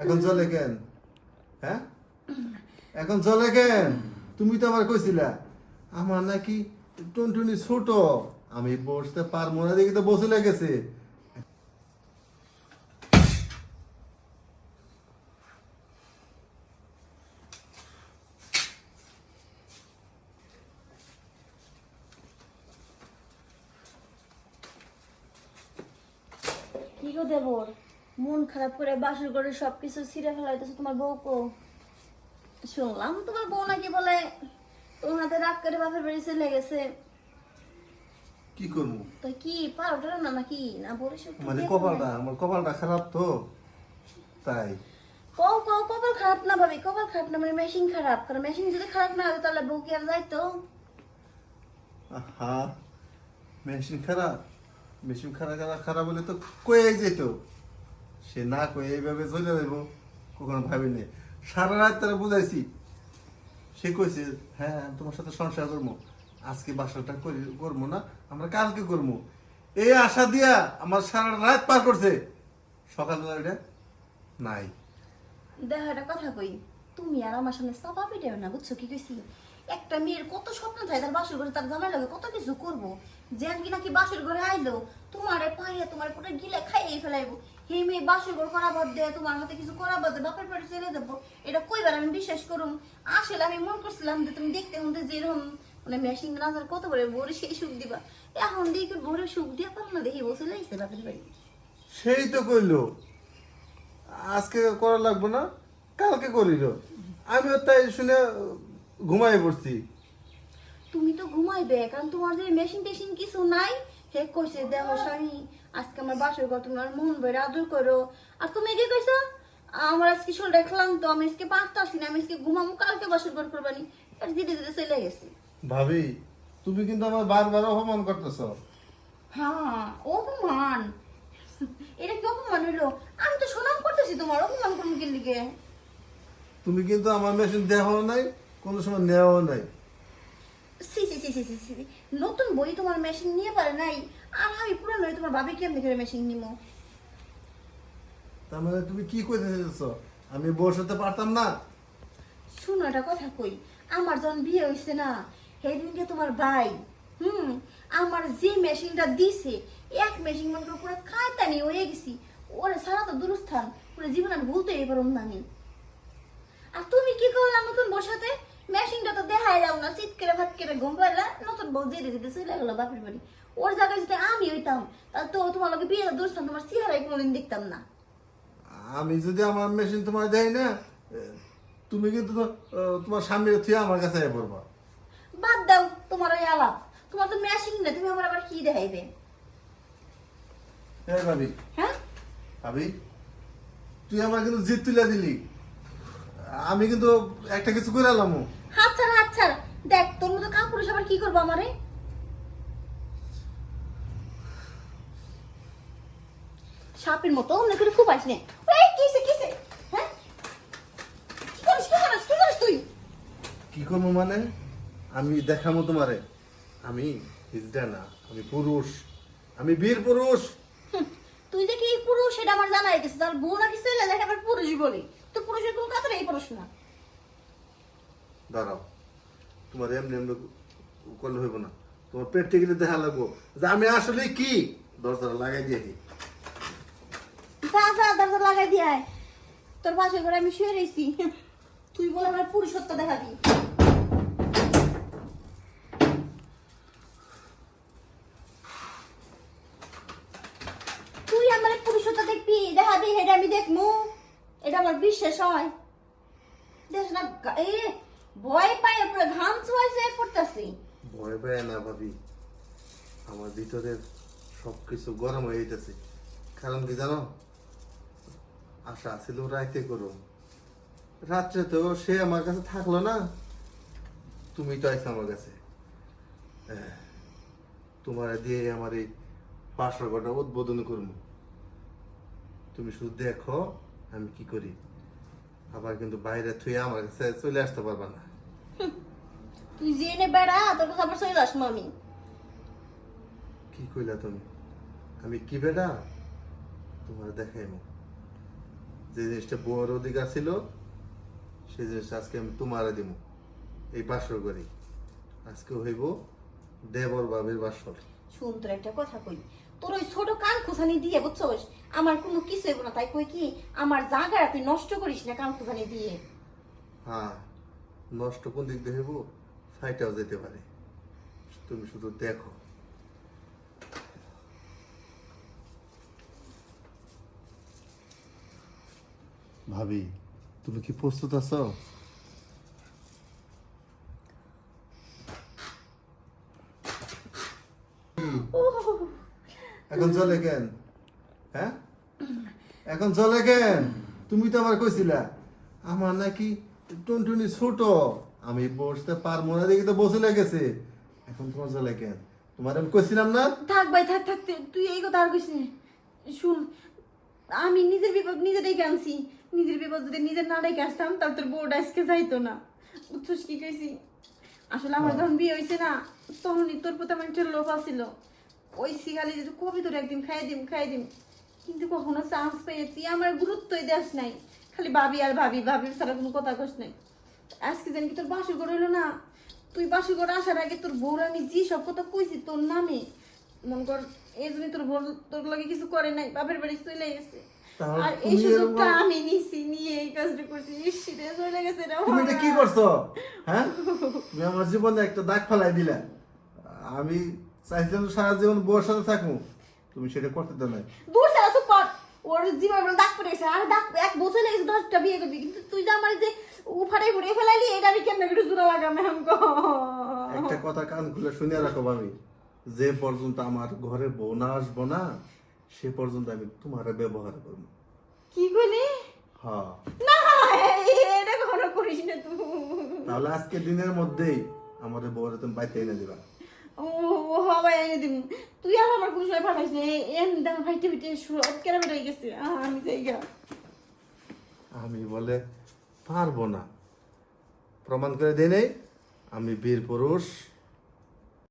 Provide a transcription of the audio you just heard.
এখন চলে কেন? হ্যাঁ, এখন চলে কেন? তুমি তো আমার কইছিলা আমার নাকি টুনটুনি ছোট, আমি বসতে পারবো না দেখি তো বসে লেগেছে। কি গো দেবর, মন খারাপ করে বাসর করে সবকিছু ছিঁড়ে ফেলাইতেছো তোমার বউকে। শুনলাম তোমার বউ নাকি বলে তোমার হাতে রাগ করে বাপের বাড়ি চলে গেছে। কি করবো? তো কি পাউডার না নাকি না বলিস? মানে আমার কপালটা খারাপ তো তাই। কও কও, কপাল খারাপ না ভাবি, কপাল খারাপ না, মানে মেশিন খারাপ। কারণ মেশিন যদি খারাপ না হতো তাহলে বউ কি আর যাইতো? হ্যাঁ, মেশিন খারাপ, মেশিন খারাপ হলে তো কয়ে যেত। সে না কয়ে এইভাবে চলে যাইব কখনো ভাবিনি। সারা রাত তারা বুঝাইছি, সে কইছে হ্যাঁ তোমার সাথে সংসার করবো, আজকে বাসাটা করবো না, আমরা কালকে করবো। এই আশা দিয়া আমার সারা রাত পার করছে, সকালবেলা এটা নাই। দেখো একটা কথা কই, তুমি আর আমার সামনে চাপা পিটাবে না, বুঝছো কি কইছি? একটা মেয়ের কত স্বপ্ন থাকে তার বাসর ঘরে, তার জামাই লাগে কত কিছু করবো। যেন কি নাকি বাসর ঘরে আইলো তোমার পাইয়া তোমার পুরো গিলে খাইয়ে ফেলাইবো। হে মেয়ে বাসর ঘর করা বাদ দেয়, তোমার হাতে কিছু করা বাদ দেয়, বাপের বাড়ি চলে দেবো, এটা কইবার আমি বিশ্বাস করুম? আসলে আমি মন করছিলাম যে তুমি দেখতে হতে যে এরকম মানে মেশিন রাজার কত বড় ভোরে সেই সুখ দিবা, এখন দেখি ভোরে সুখ দিয়া পারো না, দেখি বসে লাগছে বাপের বাড়ি। সেই তো কইলো আজকে করা লাগবে না, কালকে করিল। আমিও তাই শুনে ঘুমাই পড়ছি। তুমি তো ঘুমাইবে, কারণ তোমার যে মেশিন টেশিন কিছু নাই। হে কইছে দেখো স্বামী আজকে আমার বাসর ঘর তোমার মন ভরে আদর করো। আর তুমি কি কইছো? আমার আজকে শরীরটা ক্লান্ত, আমি আজকে পারতাছি না, আমি আজকে ঘুমাবো, কালকে বাসর ঘর করবানি। আর ধীরে ধীরে চলে গেছে। ভাবি তুমি কিন্তু আমার বারবার অপমান করতেছ। হ্যাঁ অপমান? এটা কি অপমান হইলো? আমি তো সুনাম করতেছি, তোমার অপমান করুন কি লিগে? তুমি কিন্তু আমার মেশিন দেওয়াও নাই, কোনো সময় নেওয়াও নাই। সি সি সি সি সি সি, নতুন বই তোমার মেশিন নিয়ে পারে নাই, আর আমি পুরানো তোমার ভাবি কেমনি করে মেশিন নিমো? তার মানে তুমি কি কইতে চাইতেছ, আমি বউর সাথে পারতাম না? শুনো একটা কথা কই, আমার যখন বিয়ে হয়েছে না, সেদিনকে তোমার ভাই আমার যে মেশিনটা দিছে, এক মেশিন মনে করে পুরো খায়তানি হয়ে গেছি। ওরে সারা তো দূরস্থান, পুরো জীবন আমি ভুলতেই পারব না আমি। আর তুমি কি করলা নতুন বউর সাথে? মেশিনটা তো দেখাই দাও না, চিৎকেরে ভাত কেটে ঘুম পারলা, নতুন বউ যেতে যেতে চলে গেলো বাপের বাড়ি। ওর জায়গায় যদি আমি হইতাম তাহলে তো তোমার লোকে বিয়ে দূরস্থান তোমার চেহারাই কোনোদিন দেখতাম না। আমি যদি আমার মেশিন তোমার দেই না, তুমি কিন্তু তোমার স্বামীর থুয়ে আমার কাছে পড়বা। বাদ দাও তোমার ওই আলাপ, তোমার তো মেশিন না, তুমি আমার আবার কি দেখাইবে? হ্যাঁ ভাবি, হ্যাঁ ভাবি তুই আমার কিন্তু জিত তুলে দিলি। আমি কিন্তু একটা কিছু করে এলাম। হাত ছাড়া হাত ছাড়া, দেখ তোর মতো কাপুরুষ আবার কি করবো আমারে? সাপের মতো অন্য করে খুব আসনে। ওই কিসে কিসে, হ্যাঁ কি করিস কি করিস কি করিস তুই? কি করবো মানে? আমি দেখাবো তোমারে আমি হিজড়া না, আমি পুরুষ, আমি বীর পুরুষ। তুই যে কি পুরুষ সেটা আমার জানাই গেছে, তার বউ নাকি ছেলে দেখে আবার পুরুষ বলি। তো পুরুষের কোনো কথা নেই, পুরুষ না। দাঁড়াও, তোমার এমনি এমনি করলে হইব না, তোমার পেট থেকে দেখা লাগবো যে আমি আসলে কি। দরজাটা লাগাই দিয়ে দিই। যা যা দরজা লাগাই দিয়ে আয়, তোর পাশে ঘরে আমি শুয়ে রয়েছি, তুই বলে আমার পুরুষত্ব দেখাবি। তুই আমার পুরুষত্ব দেখবি, দেখাবি, এটা আমি দেখবো? এটা আমার বিশ্বাস হয়? দেখ না এ ভয় পায় পুরো ঘাম ছুঁয়েছে পড়তেছি। ভয় পায় না ভাবি, আমার ভিতরের সবকিছু গরম হয়ে যেতেছে। কারণ কি জানো, আশা ছিল রাইতে করো, রাত্রে তো সে আমার কাছে থাকলো না, তুমি তো আইছো আমার কাছে। তোমার দিয়ে আমার এই বাসর ঘরটা উদ্বোধন করবো, তুমি শুধু দেখো আমি কি করি। আবার কিন্তু বাইরে থুয়ে আমার কাছে চলে আসতে পারবা না। তুই জেনে বেড়া, তোর কথা আবার চলে আসবো আমি। কি কইলা তুমি? আমি কি বেটা তোমার দেখাইমু। যে জিনিসটা বউর অধিকার ছিল সেই জিনিসটা আজকে আমি তোমারে দিব এই বাসর করি আজকে হইব দেবর বাবির বাসর। শুন তোর একটা কথা কই, তোর ওই ছোট কান খুসানি দিয়ে বুঝছস আমার কোনো কিছু হইব না, তাই কই কি আমার জায়গাটা তুই নষ্ট করিস না কান খুসানি দিয়ে। হ্যাঁ, নষ্ট কোন দিক দিয়ে হইব ফাইটাও যেতে পারে, তুমি শুধু দেখো। ভাবি তুমি কি প্রস্তুত আছো? এখন চলে কেন? হ্যাঁ, এখন চলে কেন? তুমি তো আমার কইছিলা আমার নাকি টুনটুনি ছোট, আমি বসতে পারবো না দেখি তো বসে লেগেছে। এখন তোমার চলে কেন? তোমার আমি কইছিলাম না? থাক ভাই থাক থাক, তুই এই কথা আর কইস না। শুন, আমি নিজের বিপদ নিজে ডেকে আনছি, নিজের বিপদ যদি নিজের না ডেকে আসতাম তাহলে তোর বউটা আজকে যাইতো না। বুঝছিস কি কইছি? আসলে আমার যখন বিয়ে হয়েছে না তখনই তোর প্রতি আমার একটা লোভ আছিল, ওই শিখালি যে কবি তোর একদিন খাই দিম, কিন্তু কখনো চান্স পেয়ে তুই আমার গুরুত্বই দেস নাই, খালি ভাবি আর ভাবি ভাবি ছাড়া কোনো কথা কস নাই। আজকে জানি কি তোর বাসর ঘর হইলো না, তুই বাসর ঘর আসার আগে তোর বউর আমি যে সব কথা কইছি তোর নামে, মন কর এই জন্য তোর বউ তোর লগে কিছু করে নাই, বাপের বাড়ি চলে গেছে। তাহলে আর এই তুমি সুযোগটা এরকম- আমি নিছি, নিয়ে এই কাজটা করছি। ইসিরে চলে গেছে রে তুমি এটা কি করছো? হ্যাঁ, তুমি আমার জীবনে একটা দাগ ফেলাই দিলা। আমি চাইছিলাম তো সারা জীবন বউর সাথে থাকবো, তুমি সেটা করতে দাও না। দূর সারা সুপার ওর জীবন দাগ পড়ে গেছে, আর দাগ এক বছর লেগেছে 10টা বিয়ে করবি, কিন্তু তুই যে আমার যে উফাটাই ঘুরে ফেলাইলি এটা আমি কেমন একটু জোড়া লাগাম আমাকে। একটা কথা কান খুলে শুনে রাখো ভাবি, যে পর্যন্ত আমার ঘরে বউ না আসবো না সে পর্যন্ত আমি তোমার ব্যবহার করবো। কি কইলি? হ্যাঁ, না এটা কখনো করিস না তুই। তাহলে আজকে দিনের মধ্যেই আমাদের বউরে তুমি বাইতে এনে দিবা। ও হবাই এনে দিম, তুই আর আমার কোনো সময় পাঠাইস না। এম দাম ফাইটে ফিটে সব কেরা বেড়ে গেছে, আমি যাই গা। আমি বলে পারবো না, প্রমাণ করে দেই নেই আমি বীর পুরুষ।